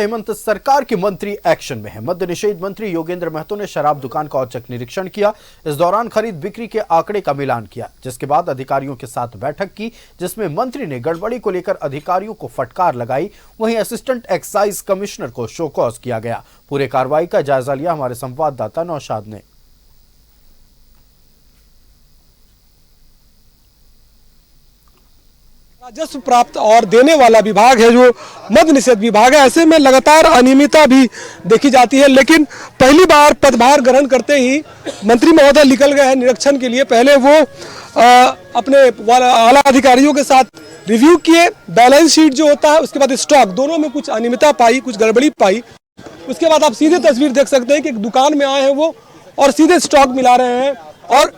हेमंत सरकार के मंत्री एक्शन में है। मद्य निषेध मंत्री योगेंद्र महतो ने शराब दुकान का औचक निरीक्षण किया। इस दौरान खरीद बिक्री के आंकड़े का मिलान किया, जिसके बाद अधिकारियों के साथ बैठक की, जिसमें मंत्री ने गड़बड़ी को लेकर अधिकारियों को फटकार लगाई। वहीं असिस्टेंट एक्साइज कमिश्नर को शो कॉज किया गया। पूरे कार्रवाई का जायजा लिया हमारे संवाददाता नौशाद ने। राजस्व प्राप्त और देने वाला विभाग है जो मद्य निषेध विभाग है, ऐसे में लगातार अनियमितता भी देखी जाती है। लेकिन पहली बार पदभार ग्रहण करते ही मंत्री महोदय निकल गए हैं निरीक्षण के लिए। पहले वो अपने आला अधिकारियों के साथ रिव्यू किए, बैलेंस शीट जो होता है, उसके बाद स्टॉक, दोनों में कुछ अनियमितता पाई, कुछ गड़बड़ी पाई। उसके बाद आप सीधे तस्वीर देख सकते हैं कि एक दुकान में आए हैं वो और सीधे स्टॉक मिला रहे हैं। और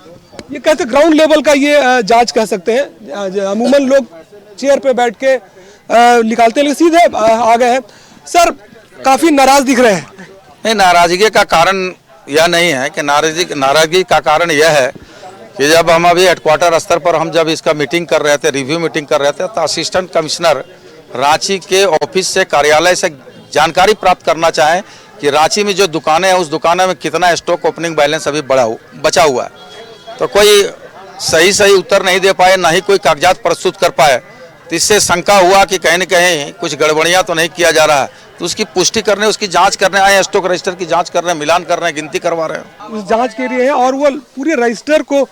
ये कहते ग्राउंड लेवल का ये जाँच कह सकते हैं। अमूमन लोग चेयर पे बैठ के निकालते हैं, लेकिन सीधे आ गए हैं। सर, काफी नाराज दिख रहे हैं। नहीं, नाराजगी का कारण यह नहीं है कि नाराजगी का कारण यह है कि जब हम अभी हेडक्वार्टर स्तर पर हम जब इसका मीटिंग कर रहे थे, रिव्यू मीटिंग कर रहे थे, तो असिस्टेंट कमिश्नर रांची के ऑफिस से, कार्यालय से जानकारी प्राप्त करना चाहें कि रांची में जो दुकानें हैं उस दुकानों में कितना स्टॉक ओपनिंग बैलेंस अभी बचा हुआ है। तो कोई सही उत्तर नहीं दे पाए, ना ही कोई कागजात प्रस्तुत कर पाए। तो इससे शंका हुआ कि कहीं न कहीं कुछ गड़बड़ियां तो नहीं किया जा रहा है। तो उसकी पुष्टि करने, उसकी जांच करने आए, स्टॉक रजिस्टर की जांच कर रहे हैं, मिलान कर रहे हैं, गिनती करवा रहे हैं। उस जांच के लिए है और वो पूरे रजिस्टर को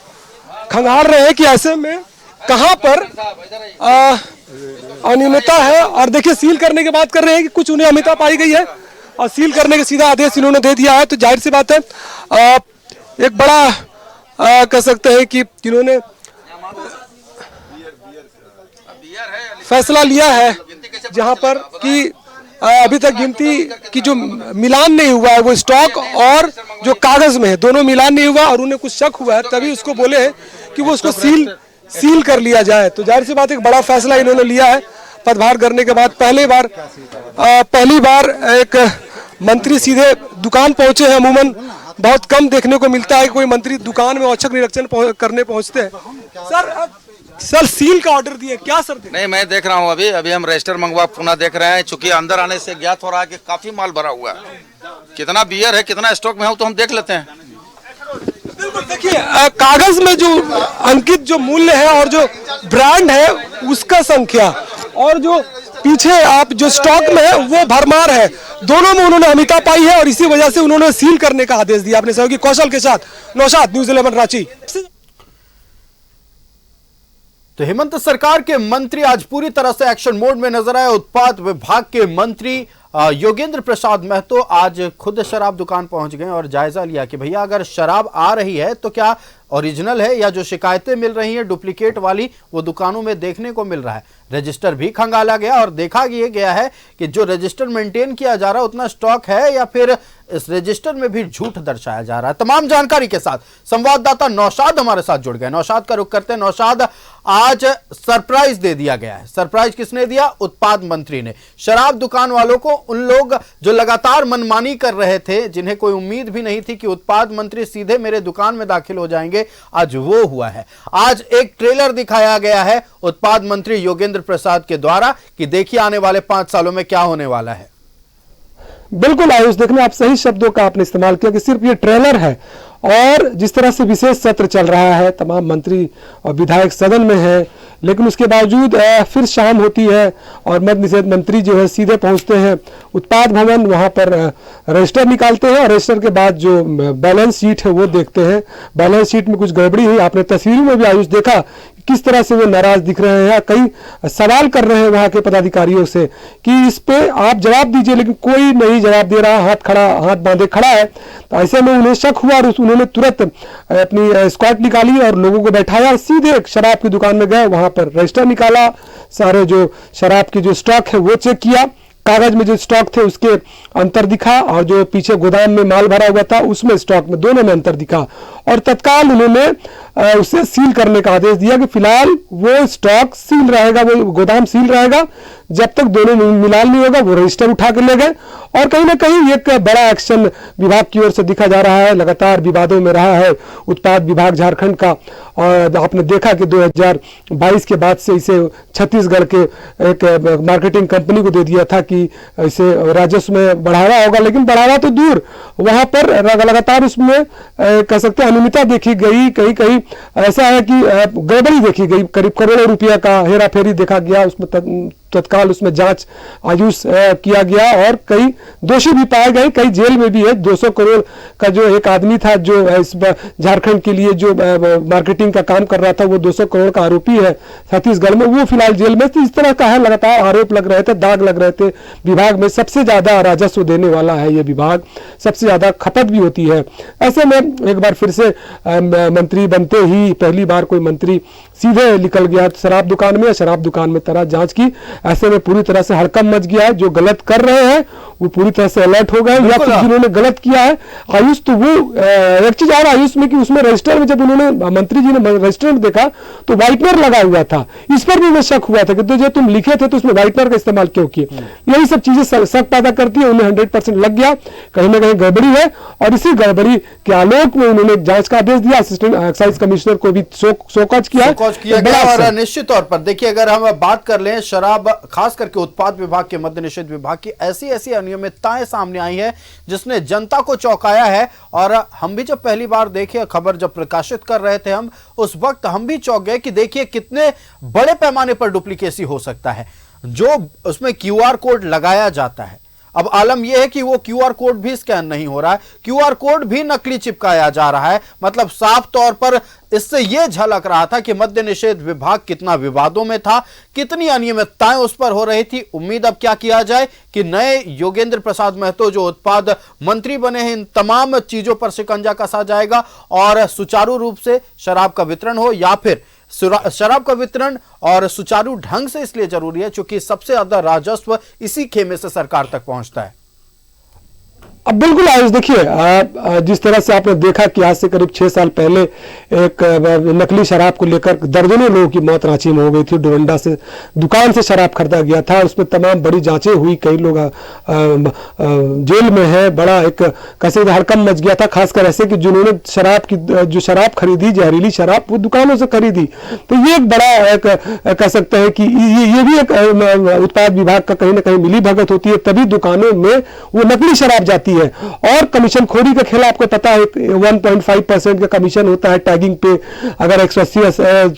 खंगाल रहे हैं कि ऐसे में कहां पर अनियमितता है। और देखिए, सील करने की बात कर रहे हैं कि कुछ उन्हें अनियमितता पाई गई है और सील करने का सीधा आदेश इन्होंने दे दिया है। तो जाहिर सी बात है, एक बड़ा कह सकते हैं कि इन्होंने फैसला लिया है, जहां पर कि अभी तक गिनती की जो मिलान नहीं हुआ है वो स्टॉक और जो कागज में है, दोनों मिलान नहीं हुआ और उन्हें कुछ शक हुआ है, तभी उसको बोले हैं कि वो उसको सील कर लिया जाए। तो जाहिर सी बात, एक बड़ा फैसला इन्होंने लिया है पदभार करने के बाद। पहली बार एक मंत्री सीधे दुकान पहुंचे हैं। अमूमन बहुत कम देखने को मिलता है कि कोई मंत्री दुकान में औचक निरीक्षण करने पहुंचते हैं। सर, सील का ऑर्डर दिए क्या सर? नहीं, मैं देख रहा हूं, अभी हम रजिस्टर मंगवा पुनः देख रहे हैं। चूंकि अंदर आने से ज्ञात हो रहा है कि काफी माल भरा हुआ है। कितना बियर है, कितना स्टॉक में है, तो हम देख लेते हैं। बिल्कुल, देखिए, कागज में जो अंकित जो मूल्य है और जो ब्रांड है उसका संख्या और जो पीछे आप जो स्टॉक में है वो भरमार है। दोनों में उन्होंने अनियमितता पाई है और इसी वजह से उन्होंने सील करने का आदेश दिया। अपने सहयोगी कौशल के साथ नौशाद, न्यूज़ 11 रांची। तो हेमंत सरकार के मंत्री आज पूरी तरह से एक्शन मोड में नजर आए। उत्पाद विभाग के मंत्री योगेंद्र प्रसाद महतो आज खुद शराब दुकान पहुंच गए और जायजा लिया कि भैया अगर शराब आ रही है तो क्या ओरिजिनल है या जो शिकायतें मिल रही हैं डुप्लीकेट वाली वो दुकानों में देखने को मिल रहा है। रजिस्टर भी खंगाला गया और देखा गया है कि जो रजिस्टर मेंटेन किया जा रहा है उतना स्टॉक है या फिर इस रजिस्टर में भी झूठ दर्शाया जा रहा है। तमाम जानकारी के साथ संवाददाता नौशाद हमारे साथ जुड़ गए। नौशाद का रुख करते हैं। नौशाद, आज सरप्राइज दे दिया गया है। सरप्राइज किसने दिया? उत्पाद मंत्री ने। शराब दुकान वालों को, उन लोग जो लगातार मनमानी कर रहे थे, जिन्हें कोई उम्मीद भी नहीं थी कि उत्पाद मंत्री सीधे मेरे दुकान में दाखिल हो जाएंगे, आज वो हुआ है। आज एक ट्रेलर दिखाया गया है उत्पाद मंत्री योगेंद्र प्रसाद के द्वारा कि देखिए आने वाले 5 सालों में क्या होने वाला है। बिल्कुल आयुष, देखने आप सही शब्दों का आपने इस्तेमाल किया कि सिर्फ ये ट्रेलर है। और जिस तरह से विशेष सत्र चल रहा है, तमाम मंत्री और विधायक सदन में है, लेकिन उसके बावजूद फिर शाम होती है और मद्य निषेध मंत्री जो है सीधे पहुंचते हैं उत्पाद भवन, वहां पर रजिस्टर निकालते हैं और रजिस्टर के बाद जो बैलेंस शीट है वो देखते हैं। बैलेंस शीट में कुछ गड़बड़ी हुई, आपने तस्वीरों में भी आयुष देखा किस तरह से वो नाराज दिख रहे हैं, कई सवाल कर रहे हैं वहां के पदाधिकारियों से कि इस पे आप जवाब दीजिए, लेकिन कोई नहीं जवाब दे रहा, हाथ बांधे खड़ा है। तो ऐसे में उन्हें शक हुआ और उन्होंने तुरंत अपनी स्क्वाड निकाली और लोगों को बैठाया, सीधे शराब की दुकान में गए, वहां पर रजिस्टर निकाला, सारे जो शराब की जो स्टॉक है वो चेक किया, कागज में जो स्टॉक थे उसके अंतर दिखा और जो पीछे गोदाम में माल भरा हुआ था उसमें स्टॉक में, दोनों में अंतर दिखा और तत्काल उन्होंने उसे सील करने का आदेश दिया कि फिलहाल वो स्टॉक सील रहेगा, वो गोदाम सील रहेगा जब तक दोनों मिलान नहीं होगा। वो रजिस्टर उठा के ले गए और कहीं ना कहीं एक बड़ा एक्शन विभाग की ओर से दिखा जा रहा है। लगातार विवादों में रहा है उत्पाद विभाग झारखंड का, और आपने देखा कि 2022 के बाद से इसे छत्तीसगढ़ के एक मार्केटिंग कंपनी को दे दिया था कि इसे राजस्व में बढ़ावा होगा, लेकिन बढ़ावा तो दूर, वहां पर लगातार उसमें कह सकते हैं अनियमितता देखी गई। कहीं कहीं ऐसा है कि गड़बड़ी देखी गई, करीब करोड़ों रुपया का हेरा फेरी देखा गया, उसमें तत्काल उसमें जांच आयुष किया गया और कई दोषी भी पाए गए, कई जेल में भी है। 200 करोड़ का जो एक आदमी था जो इस झारखंड के लिए जो मार्केटिंग का काम कर रहा था, वो 200 करोड़ का आरोपी है छत्तीसगढ़ में, वो फिलहाल जेल में। तो इस तरह का है, लगातार आरोप लग रहे थे, दाग लग रहे थे। विभाग में सबसे ज्यादा राजस्व देने वाला है ये विभाग, सबसे ज्यादा खपत भी होती है। ऐसे में एक बार फिर से मंत्री बनते ही पहली बार कोई मंत्री सीधे निकल गया शराब दुकान में, शराब दुकान में तरह जांच की। ऐसे में पूरी तरह से हड़कंप मच गया है। जो गलत कर रहे हैं वो पूरी तरह से अलर्ट हो गए, या फिर जिन्होंने गलत किया है आयुष, तो वो एक चीज और आयुष में कि उसमें रजिस्टर में जब उन्होंने मंत्री जी ने रजिस्टर में देखा तो व्हाइटनर लगा हुआ था। इस पर भी मैं शक हुआ था कि तो जो तुम लिखे थे तो उसमें व्हाइटनर का इस्तेमाल क्यों किए। यही सब चीजें शक पैदा करती है। उन्हें 100% लग गया कहीं ना कहीं गड़बड़ी है, और इसी गड़बड़ी के आलोक में उन्होंने जांच का आदेश दिया। असिस्टेंट एक्साइज कमिश्नर को भी शोकॉज किया गया। और निश्चित तौर पर देखिए, अगर हम बात कर लें शराब, खास करके उत्पाद विभाग के, मद्य निषेध विभाग की ऐसी अनियमितताएं सामने आई है जिसने जनता को चौंकाया है। और हम भी जब पहली बार देखे खबर जब प्रकाशित कर रहे थे हम, उस वक्त हम भी चौंक गए कि देखिए कितने बड़े पैमाने पर डुप्लीकेसी हो सकता है। जो उसमें क्यूआर कोड लगाया जाता है, अब आलम यह है कि वो क्यूआर कोड भी स्कैन नहीं हो रहा है, क्यूआर कोड भी नकली चिपकाया जा रहा है। मतलब साफ तौर पर इससे यह झलक रहा था कि मद्य निषेध विभाग कितना विवादों में था, कितनी अनियमितताएं उस पर हो रही थी। उम्मीद अब क्या किया जाए कि नए योगेंद्र प्रसाद महतो जो उत्पाद मंत्री बने हैं, इन तमाम चीजों पर शिकंजा कसा जाएगा और सुचारू रूप से शराब का वितरण हो, या फिर शराब का वितरण और सुचारू ढंग से इसलिए जरूरी है क्योंकि सबसे ज्यादा राजस्व इसी खेमे से सरकार तक पहुंचता है। अब बिल्कुल आयुष, देखिए जिस तरह से आपने देखा कि आज से करीब 6 साल पहले एक नकली शराब को लेकर दर्जनों लोगों की मौत रांची में हो गई थी। डोरंडा से दुकान से शराब खरीदा गया था, उसमें तमाम बड़ी जांचें हुई, कई लोग जेल में है। बड़ा एक कैसे हड़कंप मच गया था, खासकर ऐसे कि जिन्होंने जो शराब खरीदी, जहरीली शराब, वो दुकानों से खरीदी। तो ये एक बड़ा एक कह सकते हैं कि ये भी एक उत्पाद विभाग का कहीं ना कहीं मिली भगत होती है, तभी दुकानों में वो नकली शराब जाती है। और कमीशन खोरी का खेल आपको पता है, 1.5% का कमीशन होता है टैगिंग पे। अगर 180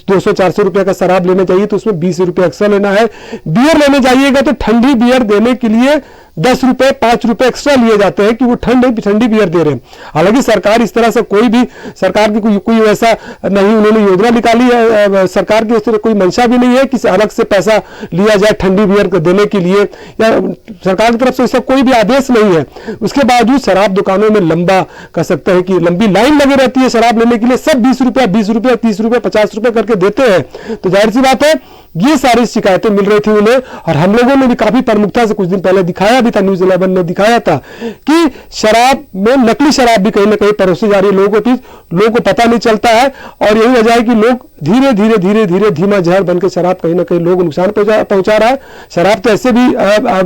200-400 रुपए का शराब लेने चाहिए तो उसमें 20 रुपए एक्स्ट्रा लेना है। बियर लेने जाइएगा तो ठंडी बियर देने के लिए 10 रुपए 5 रुपए एक्स्ट्रा लिए जाते हैं कि वो ठंडी बियर दे रहे हैं। हालांकि सरकार इस तरह से कोई भी सरकार की कोई वैसा नहीं उन्होंने योजना निकाली है, सरकार की इस तरह कोई मंशा भी नहीं है कि अलग से पैसा लिया जाए ठंडी बियर देने के लिए, या सरकार की तरफ से ऐसा कोई भी आदेश नहीं है। उसके बावजूद शराब दुकानों में लंबा कह सकते हैं कि लंबी लाइन लगी रहती है शराब लेने के लिए। सब 20 रुपया 30 रुपया 50 रुपए करके देते हैं। तो जाहिर सी बात है ये सारी शिकायतें मिल रही थी उन्हें, और हम लोगों ने भी काफी प्रमुखता से कुछ दिन पहले दिखाया भी था, न्यूज़ 11 ने दिखाया था कि शराब में नकली शराब भी कहीं ना कहीं परोसी जा रही है लोगों को, लोगों को पता नहीं चलता है। और यही वजह है कि लोग धीरे धीमा जहर बनकर शराब कहीं ना कहीं लोगों को नुकसान पहुंचा रहा है। शराब तो ऐसे भी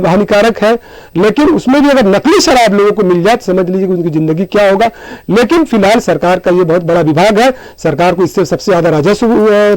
हानिकारक है, लेकिन उसमें भी अगर नकली शराब लोगों को मिल जाए तो समझ लीजिए कि उनकी जिंदगी क्या होगा। लेकिन फिलहाल सरकार का ये बहुत बड़ा विभाग है, सरकार को इससे सबसे ज्यादा राजस्व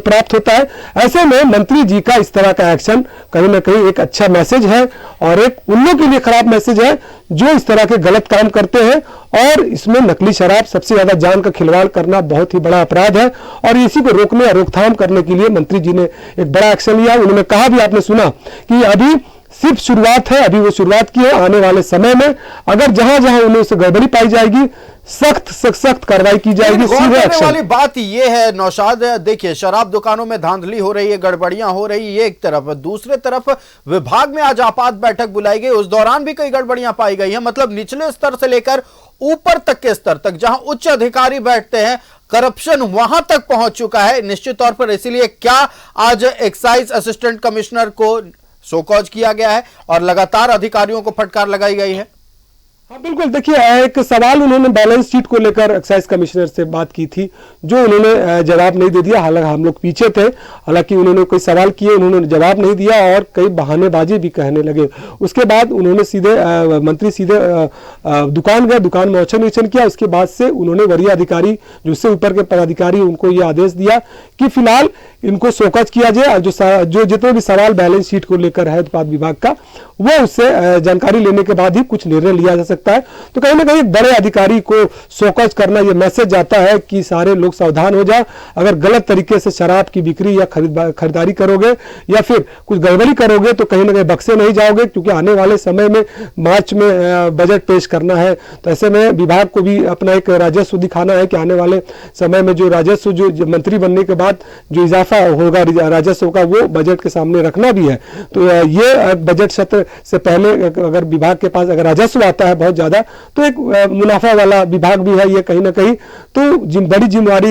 प्राप्त होता है। ऐसे में मंत्री जी का इस तरह का एक्शन कहीं ना कहीं एक अच्छा मैसेज है, और एक उन लोगों के लिए खराब मैसेज है जो इस तरह के गलत काम करते हैं। और इसमें नकली शराब सबसे ज्यादा जान का खिलवाड़ करना बहुत ही बड़ा अपराध है, और इसी को रोकने या रोकथाम करने के लिए मंत्री जी ने एक बड़ा एक्शन लिया। उन्होंने कहा भी, आपने सुना कि अभी सिर्फ शुरुआत है, अभी वो शुरुआत की है। आने वाले समय में अगर जहां जहां उन्हें से गड़बड़ी पाई जाएगी सख्त कार्रवाई की जाएगी। वाली बात ये है नौशाद, देखिए शराब दुकानों में धांधली हो रही है, गड़बड़ियां हो रही है एक तरफ, दूसरे तरफ विभाग में आज आपात बैठक बुलाई गई, उस दौरान भी कई गड़बड़ियां पाई गई हैं। मतलब निचले स्तर से लेकर ऊपर तक के स्तर तक जहां उच्च अधिकारी बैठते हैं, करप्शन वहां तक पहुंच चुका है निश्चित तौर पर। इसीलिए क्या आज एक्साइज असिस्टेंट कमिश्नर को शोकॉज किया गया है और लगातार अधिकारियों को फटकार लगाई गई है? हाँ बिल्कुल, देखिए एक सवाल उन्होंने बैलेंस शीट को लेकर एक्साइज कमिश्नर से बात की थी, जो उन्होंने जवाब नहीं दे दिया। हालांकि हम लोग पीछे थे, हालांकि उन्होंने कोई सवाल किए, उन्होंने जवाब नहीं दिया और कई बहानेबाजी भी कहने लगे। उसके बाद उन्होंने मंत्री सीधे दुकान गए, दुकान में औचक निरीक्षण किया। उसके बाद से उन्होंने वरीय अधिकारी, जो उससे ऊपर के पदाधिकारी, उनको ये आदेश दिया कि फिलहाल इनको शोकज किया जाए और जो जितने भी सवाल बैलेंस शीट को लेकर है उत्पाद विभाग का, वो उससे जानकारी लेने के बाद ही कुछ निर्णय लिया जा सकता है। तो कहीं ना कहीं बड़े अधिकारी को शोकज करना, ये मैसेज जाता है कि सारे लोग सावधान हो जाओ। अगर गलत तरीके से शराब की बिक्री या खरीदारी करोगे या फिर कुछ गड़बड़ी करोगे तो कहीं ना कहीं बक्से नहीं जाओगे, क्योंकि आने वाले समय में मार्च में बजट पेश करना है। तो ऐसे में विभाग को भी अपना एक राजस्व दिखाना है कि आने वाले समय में जो राजस्व, जो मंत्री बनने के बाद जो इजाफा होगा राजस्व का, वो बजट के सामने रखना भी है। तो ये बजट सत्र से पहले अगर विभाग के पास अगर राजस्व आता है बहुत ज्यादा, तो एक मुनाफा वाला विभाग भी है ये कहीं ना कहीं। तो बड़ी जिम्मेवारी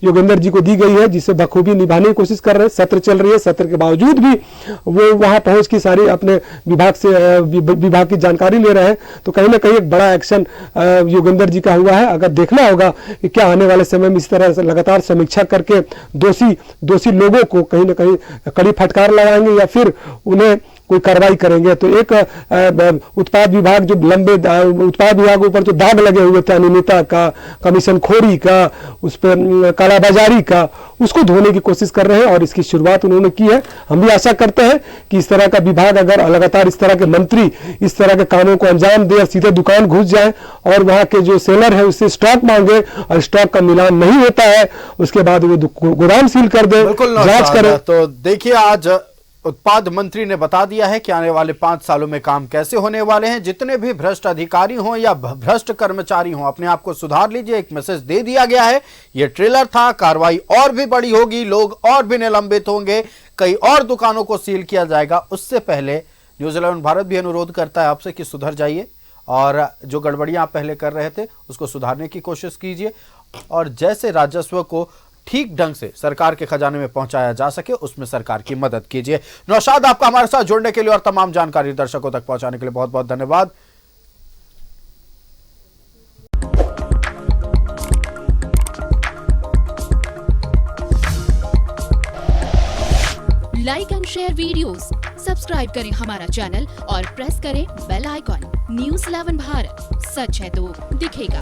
योगेंद्र जी को दी गई है, जिसे बखूबी निभाने की कोशिश कर रहे हैं। सत्र चल रही है, सत्र के बावजूद भी वो वहां पहुंच के सारी अपने विभाग की जानकारी ले रहे हैं। तो कहीं ना कहीं एक बड़ा एक्शन योगेंद्र जी का हुआ है। अगर देखना होगा कि क्या आने वाले समय में इस तरह से लगातार समीक्षा करके दोषी लोगों को कहीं ना कहीं कड़ी फटकार लगाएंगे या फिर उन्हें कोई कार्रवाई करेंगे। तो एक उत्पाद विभाग जो उत्पाद विभाग के ऊपर जो दाग लगे हुए थे अनियमितता का, कमीशन खोरी का, उस पर कालाबाजारी का, उसको धोने की कोशिश कर रहे हैं और इसकी शुरुआत उन्होंने की है। हम भी आशा करते हैं कि इस तरह का विभाग अगर लगातार इस तरह के मंत्री इस तरह के कामों को अंजाम दे और सीधे दुकान घुस जाए और वहां के जो सेलर है उससे स्टॉक मांगे और स्टॉक का मिलान नहीं होता है, उसके बाद वो गोदाम सील कर दे, जांच करे। तो देखिए, आज उत्पाद मंत्री ने बता दिया है कि आने वाले 5 सालों में काम कैसे होने वाले हैं। जितने भी भ्रष्ट अधिकारी हों या भ्रष्ट कर्मचारी हों, अपने आप को सुधार लीजिए, एक मैसेज दे दिया गया है। यह ट्रेलर था, कार्रवाई और भी बड़ी होगी, लोग और भी निलंबित होंगे, कई और दुकानों को सील किया जाएगा। उससे पहले न्यूज़ 11 भारत भी अनुरोध करता है आपसे कि सुधर जाइए और जो गड़बड़ियां आप पहले कर रहे थे उसको सुधारने की कोशिश कीजिए और जैसे राजस्व को ठीक ढंग से सरकार के खजाने में पहुंचाया जा सके उसमें सरकार की मदद कीजिए। नौशाद, आपका हमारे साथ जुड़ने के लिए और तमाम जानकारी दर्शकों तक पहुंचाने के लिए बहुत बहुत धन्यवाद। Like and share videos, subscribe करें हमारा चैनल और प्रेस करें बेल आइकॉन। न्यूज़ 11 भारत, सच है तो दिखेगा।